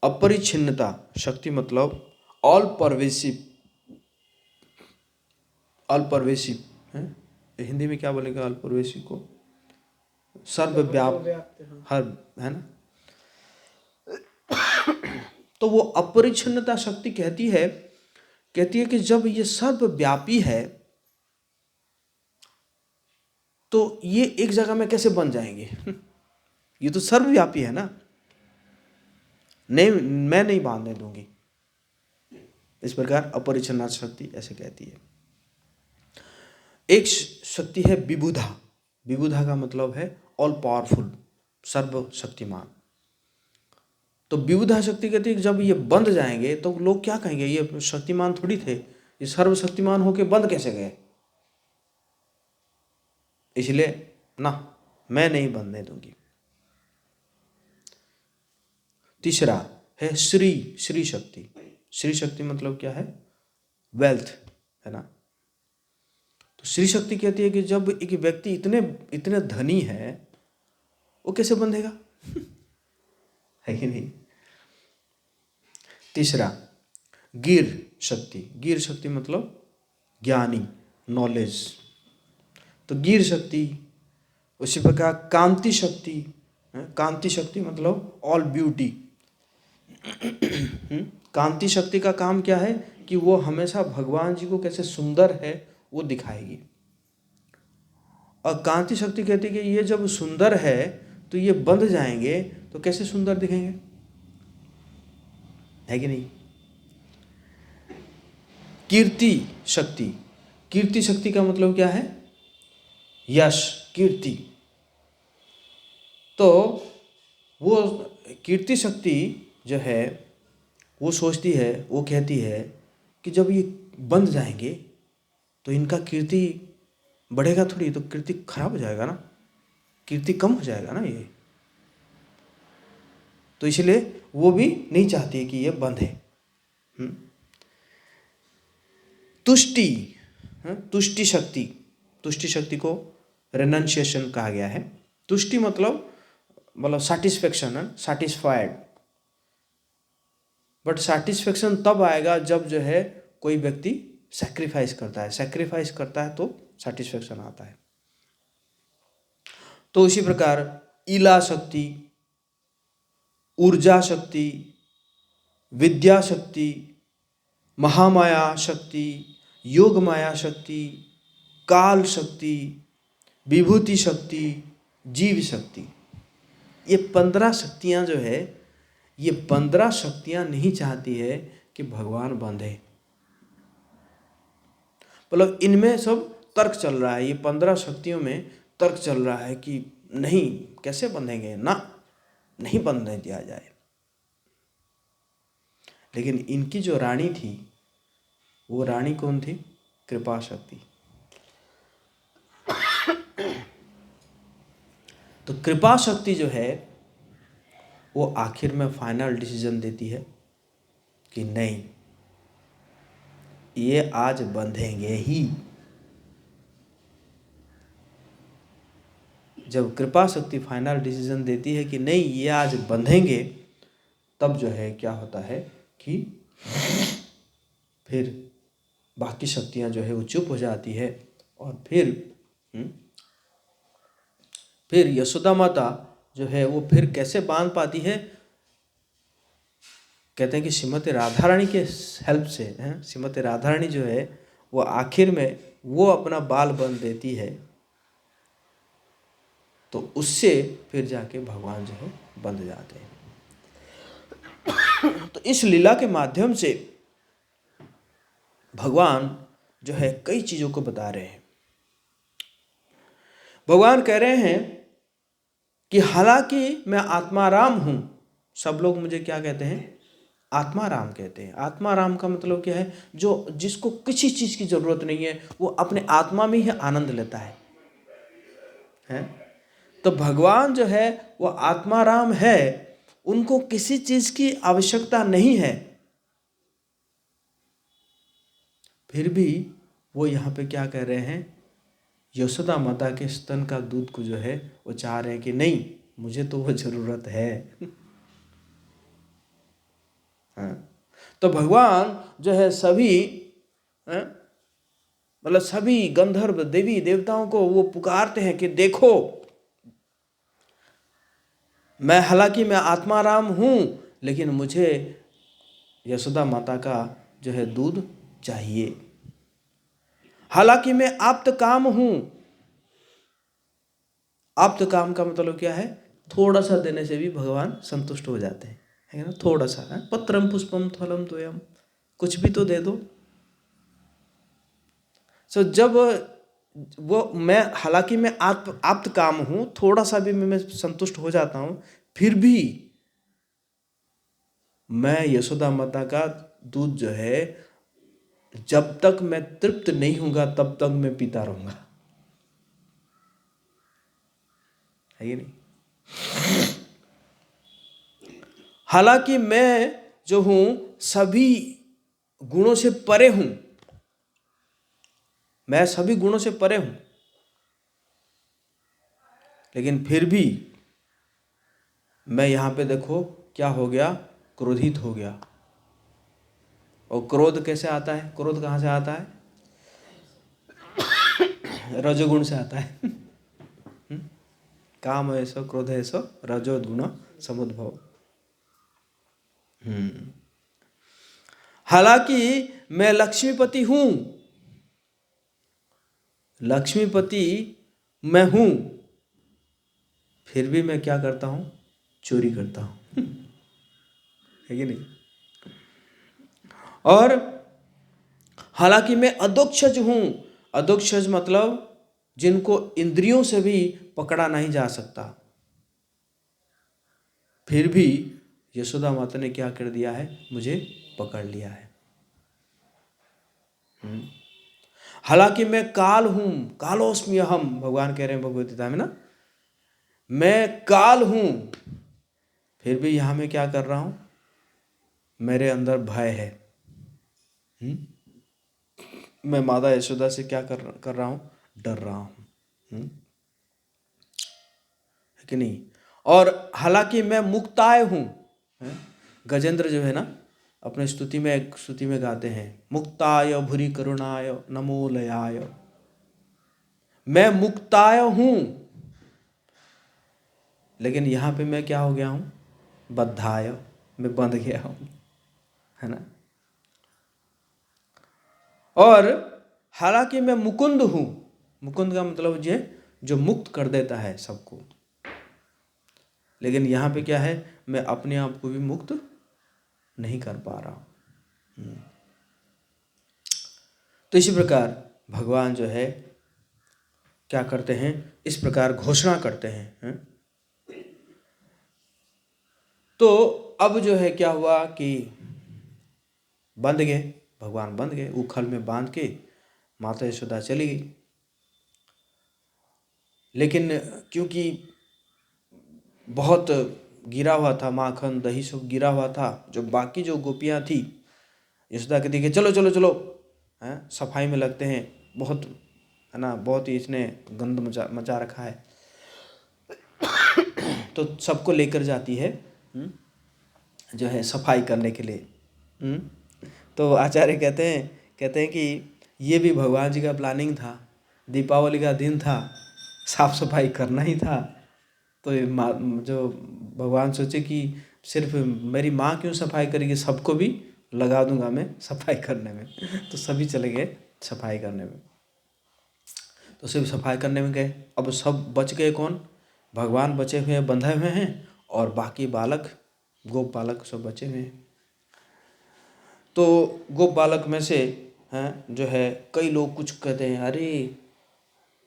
अपरिच्छिन्नता शक्ति मतलब ऑल परवेसिव, ऑल परवेसिव है। हिंदी में क्या बोलेगा ऑल परवेसिव को? सर्वव्याप, हर, है ना। तो वो अपरिच्छिन्नता शक्ति कहती है कि जब ये सर्वव्यापी है तो ये एक जगह में कैसे बन जाएंगे? ये तो सर्वव्यापी है ना, नहीं मैं नहीं बांधने दूंगी। इस प्रकार अपरिच्छिन्नता शक्ति ऐसे कहती है। एक शक्ति है विबुधा। विबुधा का मतलब है ऑल पावरफुल, सर्वशक्तिमान। तो विबुधा शक्ति कहती है कि जब ये बंद जाएंगे तो लोग क्या कहेंगे, ये शक्तिमान थोड़ी थे, ये सर्वशक्तिमान होके बंद कैसे गए। इसलिए ना, मैं नहीं बनने दूंगी। तीसरा है श्री शक्ति। श्री शक्ति मतलब क्या है? वेल्थ, है ना। तो श्री शक्ति कहती है कि जब एक व्यक्ति इतने इतने धनी है, वो कैसे बंधेगा? है कि नहीं। तीसरा, गिर शक्ति। गिर शक्ति मतलब ज्ञानी, नॉलेज। तो गिर शक्ति। उसी प्रकार कांति शक्ति। कांति शक्ति मतलब ऑल ब्यूटी। कांति शक्ति का काम क्या है कि वो हमेशा भगवान जी को कैसे सुंदर है वो दिखाएगी। और कांति शक्ति कहती है कि ये जब सुंदर है तो ये बंध जाएंगे तो कैसे सुंदर दिखेंगे, है कि नहीं। कीर्ति शक्ति। कीर्ति शक्ति का मतलब क्या है? यश, कीर्ति। तो वो कीर्ति शक्ति जो है वो सोचती है, वो कहती है कि जब ये बंध जाएंगे तो इनका कीर्ति बढ़ेगा थोड़ी, तो कीर्ति खराब हो जाएगा ना, कीर्ति कम हो जाएगा ना ये। तो इसलिए वो भी नहीं चाहती कि ये बंधे। तुष्टि। तुष्टि शक्ति। तुष्टि शक्ति को रेनंसिएशन कहा गया है। तुष्टि मतलब सैटिस्फैक्शन है, सैटिस्फाइड। बट सैटिस्फैक्शन तब आएगा जब जो है कोई व्यक्ति सैक्रिफाइस करता है। सैक्रिफाइस करता है तो सैटिस्फैक्शन आता है। तो इसी प्रकार इला शक्ति, ऊर्जा शक्ति, विद्या शक्ति, महामाया शक्ति, योग माया शक्ति, काल शक्ति, विभूति शक्ति, जीव शक्ति, ये 15 शक्तियाँ जो है, ये 15 शक्तियाँ नहीं चाहती है कि भगवान बंधे। मतलब इनमें सब तर्क चल रहा है, ये 15 शक्तियों में तर्क चल रहा है कि नहीं, कैसे बंधेंगे ना, नहीं बंधने दिया जाए। लेकिन इनकी जो रानी थी, वो रानी कौन थी? कृपा शक्ति। तो कृपा शक्ति जो है वो आखिर में फाइनल डिसीजन देती है कि नहीं, ये आज बंधेंगे ही। जब कृपा शक्ति फाइनल डिसीजन देती है कि नहीं, ये आज बंधेंगे, तब जो है क्या होता है कि फिर बाकी शक्तियां जो है वो चुप हो जाती है। और फिर यशोदा माता जो है वो फिर कैसे बांध पाती है? कहते हैं कि श्रीमती राधा रानी के हेल्प से, श्रीमती राधा रानी जो है वो आखिर में वो अपना बाल बंध देती है, तो उससे फिर जाके भगवान जो है बंध जाते हैं। तो इस लीला के माध्यम से भगवान जो है कई चीजों को बता रहे हैं। भगवान कह रहे हैं कि हालांकि मैं आत्माराम हूं, सब लोग मुझे क्या कहते हैं? आत्माराम कहते हैं। आत्माराम का मतलब क्या है? जो जिसको किसी चीज की जरूरत नहीं है, वो अपने आत्मा में ही आनंद लेता है। तो भगवान जो है वो आत्माराम है, उनको किसी चीज की आवश्यकता नहीं है, फिर भी वो यहाँ पे क्या कह रहे हैं? यशोदा माता के स्तन का दूध को जो है वो चाह रहे हैं कि नहीं, मुझे तो वो जरूरत है। तो भगवान जो है सभी सभी गंधर्व देवी देवताओं को वो पुकारते हैं कि देखो, हालांकि मैं आत्माराम हूं, लेकिन मुझे यशोदा माता का जो है दूध चाहिए। हालांकि मैं आप्त काम हूं। आप्त काम का मतलब क्या है? थोड़ा सा देने से भी भगवान संतुष्ट हो जाते हैं, है ना। थोड़ा सा है, पत्रम पुष्पम फलम तोयम, कुछ भी तो दे दो। जब वो हालांकि मैं आप्त काम हूं, थोड़ा सा भी मैं संतुष्ट हो जाता हूं, फिर भी मैं यशोदा माता का दूध जो है जब तक मैं तृप्त नहीं होऊंगा तब तक मैं पीता रहूंगा, है ये नहीं। हालांकि मैं जो हूं सभी गुणों से परे हूं, मैं सभी गुणों से परे हूं, लेकिन फिर भी मैं यहाँ पे देखो क्या हो गया, क्रोधित हो गया। और क्रोध कैसे आता है? क्रोध कहाँ से आता है? रजोगुण से आता है। काम है सो क्रोध है सो रजोगुण समुद्भव। हालांकि मैं लक्ष्मीपति हूं, लक्ष्मीपति मैं हूं, फिर भी मैं क्या करता हूं? चोरी करता हूं। है कि नहीं? और हालांकि मैं अधोक्षज हूं, अधोक्षज मतलब जिनको इंद्रियों से भी पकड़ा नहीं जा सकता, फिर भी यशोदा माता ने क्या कर दिया है? मुझे पकड़ लिया है। हालांकि मैं काल हूं, कालोस्मि अहम, भगवान कह रहे हैं भगवद गीता में ना, मैं काल हूं, फिर भी यहां मैं क्या कर रहा हूं? मेरे अंदर भय है। मैं माता यशोदा से क्या कर रहा हूं? डर रहा हूं। है कि नहीं? और हालांकि मैं मुक्ताय हूं, गजेंद्र जो है ना अपने स्तुति में गाते हैं, मुक्ताय भूरि करुणाय नमो लयाय। मैं मुक्ताय हूं, लेकिन यहां पे मैं क्या हो गया हूं? बद्धाय, मैं बंध गया हूं, है ना। और हालांकि मैं मुकुंद हूं, मुकुंद का मतलब जो मुक्त कर देता है सबको, लेकिन यहां पे क्या है? मैं अपने आप को भी मुक्त नहीं कर पा रहा हूं। तो इसी प्रकार भगवान जो है क्या करते हैं? इस प्रकार घोषणा करते हैं। तो अब जो है क्या हुआ कि बंध गए, भगवान बंध गए, उखल में बांध के माता यशोदा चली गई। लेकिन क्योंकि बहुत गिरा हुआ था, माखन दही सब गिरा हुआ था, जो बाकी जो गोपियां थी, यशोदा कहती कि चलो चलो चलो, हैं सफाई में लगते हैं, बहुत है ना, बहुत ही इसने गंद मचा रखा है। तो सबको लेकर जाती है जो है सफाई करने के लिए। तो आचार्य कहते हैं कि ये भी भगवान जी का प्लानिंग था, दीपावली का दिन था, साफ सफाई करना ही था। तो ये जो भगवान सोचे कि सिर्फ मेरी माँ क्यों सफाई करेगी, सबको भी लगा दूंगा मैं सफाई करने में। तो सभी चले गए सफाई करने में। तो सिर्फ सफाई करने में गए। अब सब बच गए कौन? भगवान बचे हुए हैं, बंधे हुए हैं, और बाकी बालक, गोप बालक सब बचे हुए हैं। तो गोप बालक में से हैं जो है कई लोग कुछ कहते हैं, अरे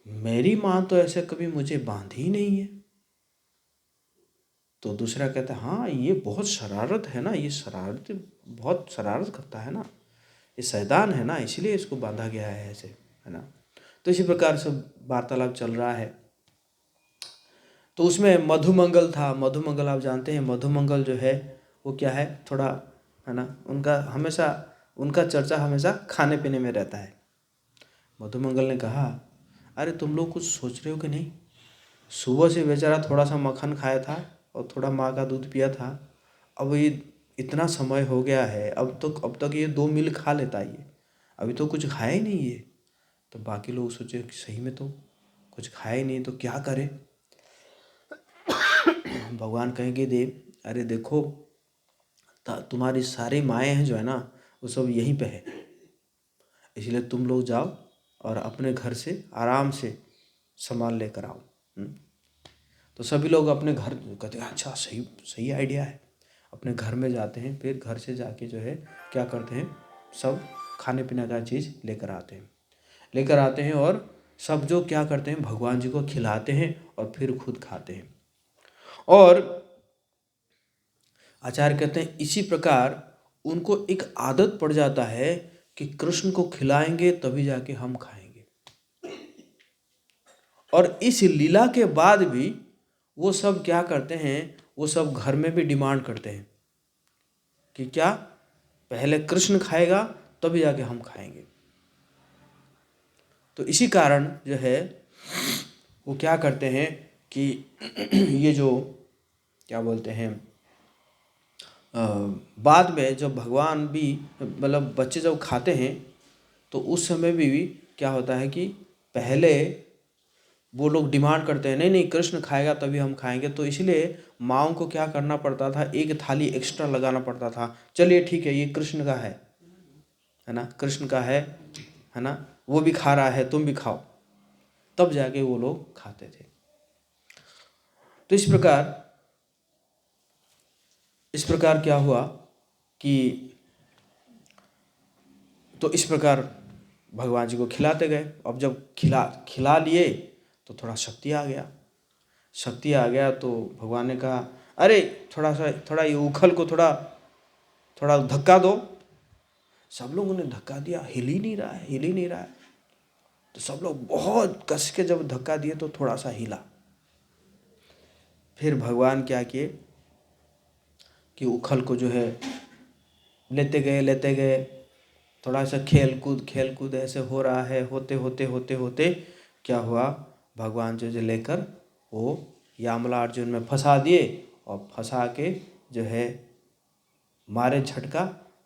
मेरी माँ तो ऐसे कभी मुझे बांधी ही नहीं है। तो दूसरा कहता है, हाँ ये बहुत शरारत है ना, ये बहुत शरारत करता है ना, ये शैतान है ना, इसलिए इसको बांधा गया है ऐसे, है ना। तो इसी प्रकार से वार्तालाप चल रहा है। तो उसमें मधुमंगल था। मधुमंगल आप जानते हैं, मधुमंगल जो है वो क्या है, थोड़ा है ना, उनका चर्चा हमेशा खाने पीने में रहता है। मधुमंगल ने कहा, अरे तुम लोग कुछ सोच रहे हो कि नहीं? सुबह से बेचारा थोड़ा सा मक्खन खाया था और थोड़ा माँ का दूध पिया था, अब ये इतना समय हो गया है, अब तक ये 2 मील खा लेता है, ये अभी तो कुछ खाया ही नहीं है। तो बाकी लोग सोचे कि सही में तो कुछ खाया ही नहीं, तो क्या करे। भगवान कहेंगे देव, अरे देखो तुम्हारी सारी माएँ हैं जो है ना, वो सब यहीं पे है, इसलिए तुम लोग जाओ और अपने घर से आराम से सामान लेकर आओ। तो सभी लोग अपने घर कहते हैं, अच्छा सही सही आइडिया है। अपने घर में जाते हैं, फिर घर से जाके जो है क्या करते हैं, सब खाने पीने का चीज़ लेकर आते हैं और सब जो क्या करते हैं, भगवान जी को खिलाते हैं और फिर खुद खाते हैं। और आचार्य कहते हैं इसी प्रकार उनको एक आदत पड़ जाता है कि कृष्ण को खिलाएंगे तभी जाके हम खाएंगे। और इस लीला के बाद भी वो सब क्या करते हैं, वो सब घर में भी डिमांड करते हैं कि क्या पहले कृष्ण खाएगा तभी जाके हम खाएंगे। तो इसी कारण जो है वो क्या करते हैं कि ये जो क्या बोलते हैं, बाद में जब भगवान भी मतलब बच्चे जब खाते हैं तो उस समय भी क्या होता है कि पहले वो लोग डिमांड करते हैं, नहीं नहीं कृष्ण खाएगा तभी हम खाएंगे, तो इसलिए माँओं को क्या करना पड़ता था, एक थाली एक्स्ट्रा लगाना पड़ता था। चलिए ठीक है, ये कृष्ण का है ना, कृष्ण का है ना, वो भी खा रहा है तुम भी खाओ, तब जाके वो लोग खाते थे। तो इस प्रकार क्या हुआ कि तो इस प्रकार भगवान जी को खिलाते गए। अब जब खिला लिए तो थोड़ा शक्ति आ गया तो भगवान ने कहा, अरे थोड़ा ये उखल को थोड़ा धक्का दो। सब लोगों ने धक्का दिया, हिल ही नहीं रहा है। तो सब लोग बहुत कस के जब धक्का दिए तो थोड़ा सा हिला। फिर भगवान क्या किए कि उखल को जो है लेते गए, थोड़ा सा खेल कूद ऐसे हो रहा है। होते क्या हुआ, भगवान जो लेकर वो यामला अर्जुन में फंसा दिए और फंसा के जो है मारे झटका,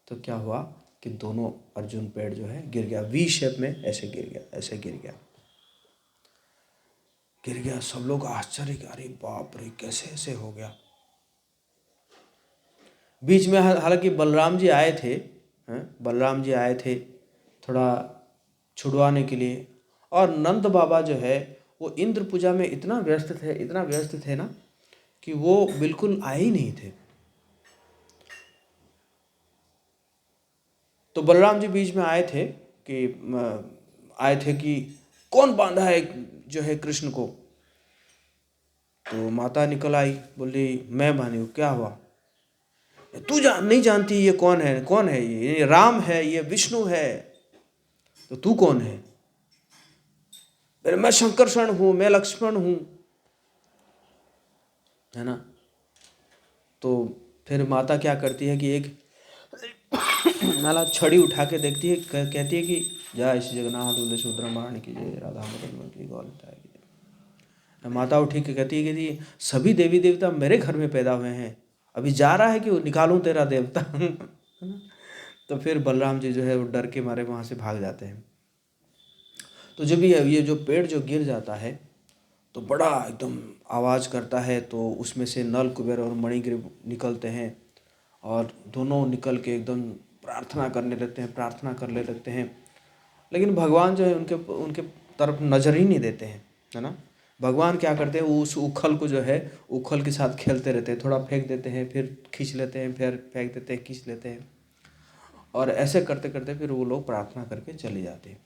तो क्या हुआ कि दोनों अर्जुन पेड़ जो है गिर गया, वी शेप में ऐसे गिर गया। सब लोग आश्चर्य, अरे बाप रे कैसे ऐसे हो गया। बीच में हालांकि बलराम जी आए थे थोड़ा छुड़वाने के लिए, और नंद बाबा जो है वो इंद्र पूजा में इतना व्यस्त थे ना कि वो बिल्कुल आए ही नहीं थे। तो बलराम जी बीच में आए थे कि कौन बांधा है जो है कृष्ण को। तो माता निकल आई, बोली मैं बांधी हूँ, क्या हुआ, तू नहीं जानती ये कौन है, ये राम है, ये विष्णु है, तो तू कौन है। मैं शंकरषण हूँ, मैं लक्ष्मण हूँ, है ना। तो फिर माता क्या करती है कि एक नाला छड़ी उठा के देखती है, कहती है कि जय श्री जगन्नाथ बोले सुब्रह्मण्य की जय, राधा मदन की गौर की जय। माता उठी के कहती है कि सभी देवी देवता मेरे घर में पैदा हुए हैं, अभी जा रहा है कि वो निकालूं तेरा देवता। तो फिर बलराम जी जो है वो डर के मारे वहाँ से भाग जाते हैं। तो जब ये जो पेड़ जो गिर जाता है तो बड़ा एकदम आवाज़ करता है, तो उसमें से नल कुबेर और मणिग्रीव निकलते हैं और दोनों निकल के एकदम प्रार्थना करने लगते हैं। लेकिन भगवान जो है उनके तरफ नज़र ही नहीं देते हैं, है ना। भगवान क्या करते हैं, उस उखल को जो है उखल के साथ खेलते रहते हैं, थोड़ा फेंक देते हैं, फिर खींच लेते हैं, फिर फेंक देते हैं, खींच लेते हैं, और ऐसे करते करते फिर वो लोग प्रार्थना करके चले जाते हैं।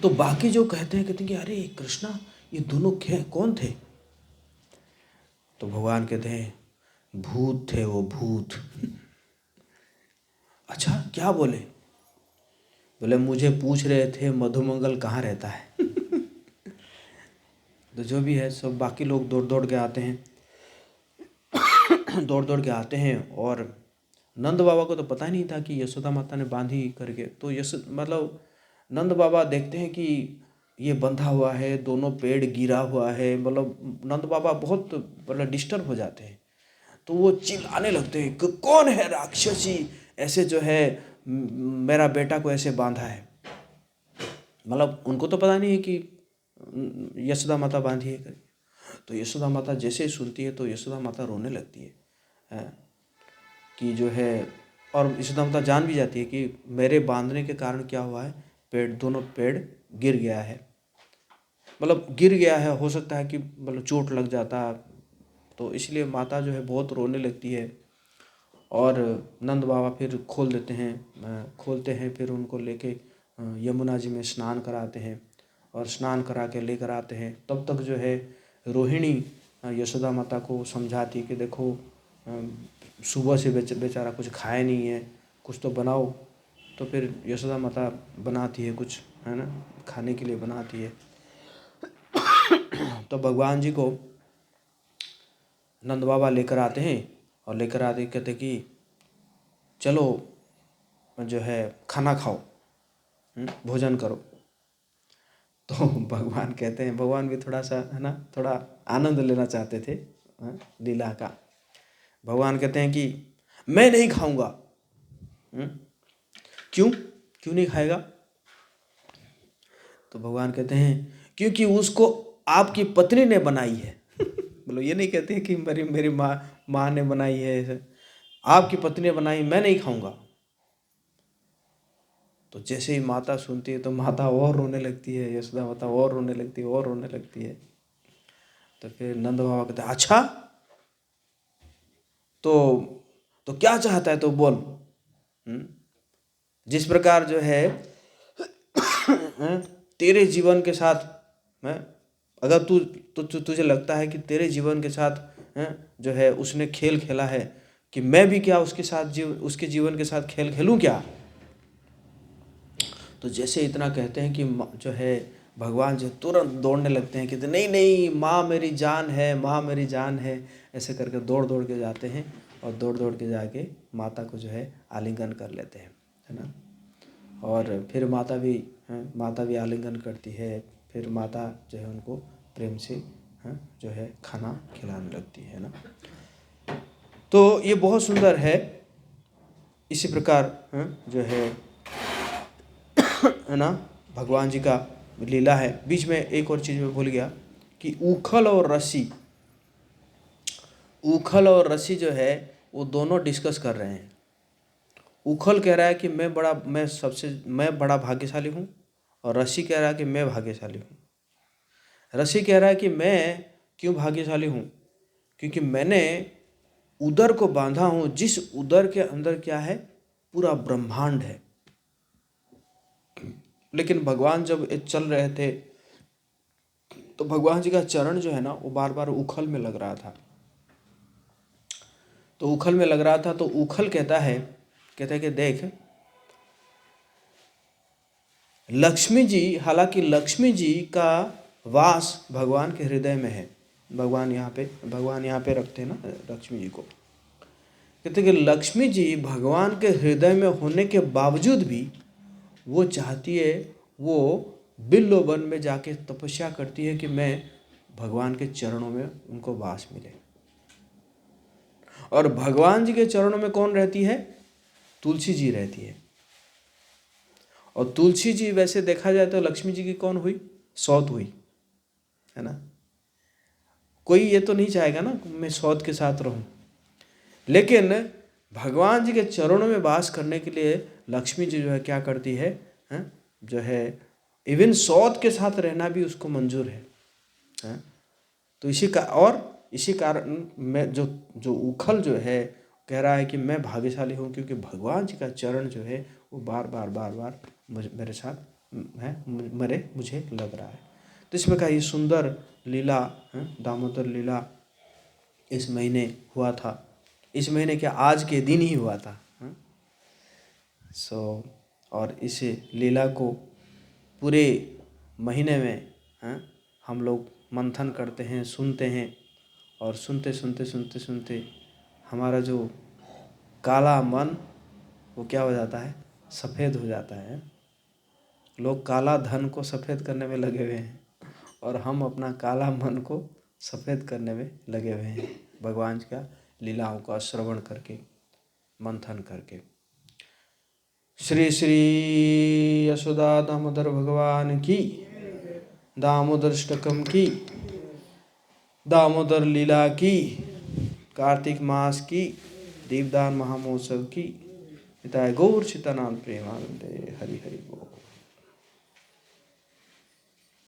तो बाकी जो कहते हैं कि अरे कृष्णा ये दोनों कौन थे। तो भगवान कहते हैं भूत थे वो, भूत। अच्छा क्या बोले, बोले मुझे पूछ रहे थे मधुमंगल कहाँ रहता है। तो जो भी है सब बाकी लोग दौड़ के आते हैं और नंद बाबा को तो पता ही नहीं था कि यशोदा माता ने बांधी करके। तो मतलब नंद बाबा देखते हैं कि ये बंधा हुआ है, दोनों पेड़ गिरा हुआ है, मतलब नंद बाबा बहुत मतलब डिस्टर्ब हो जाते हैं। तो वो चिल्लाने लगते हैं कि कौन है राक्षसी ऐसे जो है मेरा बेटा को ऐसे बांधा है। मतलब उनको तो पता नहीं है कि यशोदा माता बांधी है करके। तो यशोदा माता जैसे ही सुनती है तो यशोदा माता रोने लगती है कि जो है, और यशोदा माता जान भी जाती है कि मेरे बांधने के कारण क्या हुआ है, दोनों पेड़ गिर गया है, मतलब गिर गया है, हो सकता है कि मतलब चोट लग जाता। तो इसलिए माता जो है बहुत रोने लगती है और नंद बाबा फिर खोलते हैं, फिर उनको लेके यमुना जी में स्नान कराते हैं और स्नान करा के लेकर आते हैं। तब तक जो है रोहिणी यशोदा माता को समझाती कि देखो सुबह से बेचारा कुछ खाया नहीं है, कुछ तो बनाओ। तो फिर यशोदा माता बनाती है कुछ, है ना, खाने के लिए बनाती है। तो भगवान जी को नंद बाबा लेकर आते हैं और लेकर आते कहते कि चलो जो है खाना खाओ, भोजन करो। तो भगवान कहते हैं, भगवान भी थोड़ा सा है ना, थोड़ा आनंद लेना चाहते थे लीला का। भगवान कहते हैं कि मैं नहीं खाऊंगा। क्यों क्यों नहीं खाएगा? तो भगवान कहते हैं क्योंकि उसको आपकी पत्नी ने बनाई है। मतलब ये नहीं कहते हैं कि मेरी माँ ने बनाई है, आपकी पत्नी ने बनाई, मैं नहीं खाऊंगा। तो जैसे ही माता सुनती है तो माता और रोने लगती है, यशोदा माता और रोने लगती है, और रोने लगती है। तो फिर नंद बाबा कहते हैं अच्छा तो क्या चाहता है तो बोल। जिस प्रकार जो है तेरे जीवन के साथ, अगर तुझे लगता है कि तेरे जीवन के साथ जो है उसने खेल खेला है, कि मैं भी क्या उसके साथ उसके जीवन के साथ खेल खेलूं क्या? तो जैसे इतना कहते हैं कि जो है भगवान जो तुरंत दौड़ने लगते हैं, कहते नहीं नहीं माँ मेरी जान है, माँ मेरी जान है। ऐसे करके दौड़ दौड़ के जाते हैं और दौड़ दौड़ के जाके माता को जो है आलिंगन कर लेते हैं, है ना। और फिर माता भी आलिंगन करती है। फिर माता जो है उनको प्रेम से जो है खाना खिलाने लगती है ना। तो ये बहुत सुंदर है। इसी प्रकार जो है ना भगवान जी का लीला है। बीच में एक और चीज़ मैं भूल गया कि उखल और रसी जो है वो दोनों डिस्कस कर रहे हैं। उखल कह रहा है कि मैं बड़ा भाग्यशाली हूँ, और रसी कह रहा है कि मैं भाग्यशाली हूँ। रसी कह रहा है कि मैं क्यों भाग्यशाली हूँ, क्योंकि मैंने उदर को बांधा हूँ, जिस उदर के अंदर क्या है, पूरा ब्रह्मांड है। लेकिन भगवान जब चल रहे थे तो भगवान जी का चरण जो है ना वो बार बार उखल में लग रहा था। तो उखल में लग रहा था तो उखल कहता है कि देख लक्ष्मी जी, हालांकि लक्ष्मी जी का वास भगवान के हृदय में है। भगवान यहाँ पे रखते हैं ना लक्ष्मी जी को। कहते कि लक्ष्मी जी भगवान के हृदय में होने के बावजूद भी वो चाहती है, वो बिल्ववन में जाके तपस्या करती है कि मैं भगवान के चरणों में उनको वास मिले। और भगवान जी के चरणों में कौन रहती है? तुलसी जी रहती है। और तुलसी जी वैसे देखा जाए तो लक्ष्मी जी की कौन हुई? सौत हुई, है ना। कोई ये तो नहीं चाहेगा ना मैं सौत के साथ रहूं। लेकिन भगवान जी के चरणों में वास करने के लिए लक्ष्मी जी जो है क्या करती है, जो है इवन सौत के साथ रहना भी उसको मंजूर है। तो इसी कारण मैं जो उखल जो है कह रहा है कि मैं भाग्यशाली हूँ, क्योंकि भगवान जी का चरण जो है वो बार बार मेरे साथ मुझे लग रहा है। तो इसमें का ये सुंदर लीला, दामोदर लीला इस महीने हुआ था। इस महीने क्या, आज के दिन ही हुआ था। और इस लीला को पूरे महीने में हम लोग मंथन करते हैं, सुनते हैं, और सुनते हमारा जो काला मन वो क्या हो जाता है, सफ़ेद हो जाता है। लोग काला धन को सफ़ेद करने में लगे हुए हैं और हम अपना काला मन को सफ़ेद करने में लगे हुए हैं, भगवान का लीलाओं का श्रवण करके, मंथन करके। श्री श्री यशोदा दामोदर भगवान की, दामोदर अष्टकम की, दामोदर लीला की, कार्तिक मास की, दीपदान महामहोत्सव की। हिताय गौर चितानंद प्रेमानंदे। हरि हरि बोल।